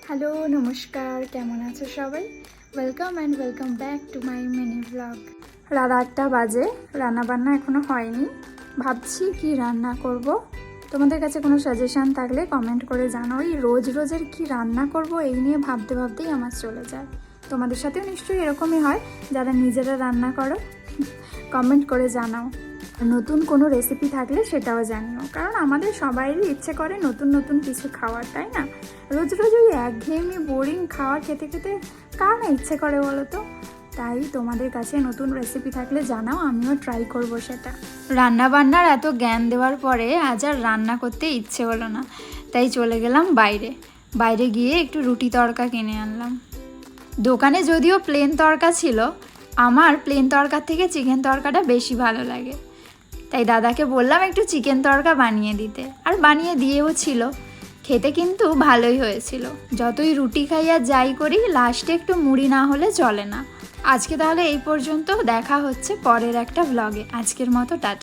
Hello নমস্কার, কেমন আছো সবাই? Welcome and welcome back to my mini blog. রাত 8টা বাজে, রান্নাবান্না এখনও হয়নি। ভাবছি কি রান্না করব। তোমাদের কাছে কোনো সাজেশান থাকলে কমেন্ট করে জানাও। এই রোজ রোজের কি রান্না করব এই নিয়ে ভাবতে ভাবতেই আমার চলে যায়। তোমাদের সাথেও নিশ্চয়ই এরকমই হয়, যারা নিজেরা রান্না করো। কমেন্ট করে জানাও। নতুন কোনো রেসিপি থাকলে সেটাও জানিও, কারণ আমাদের সবাইরই ইচ্ছে করে নতুন নতুন কিছু খাওয়ার, তাই না? রোজ রোজ ওই একঘেয়েমি বোরিং খাওয়ার খেতে খেতে কার না ইচ্ছে করে বলো তো? তাই তোমাদের কাছে নতুন রেসিপি থাকলে জানাও, আমিও ট্রাই করব সেটা। রান্না বান্নার এত জ্ঞান দেওয়ার পরে আজ আর রান্না করতে ইচ্ছে হলো না, তাই চলে গেলাম বাইরে গিয়ে একটু রুটি তড়কা কিনে আনলাম। দোকানে যদিও প্লেন তড়কা ছিল, আমার প্লেন তড়কার থেকে চিকেন তড়কাটা বেশি ভালো লাগে। তাই দাদাকে বললাম একটু চিকেন তড়কা বানিয়ে দিতে, আর বানিয়ে দিয়েও ছিল। খেতে কিন্তু ভালোই হয়েছিল। যতই রুটি খাই আর যাই করি, লাস্টে একটু মুড়ি না হলে চলে না। আজকে তাহলে এই পর্যন্ত, দেখা হচ্ছে পরের একটা ব্লগে। আজকের মতো টাটা।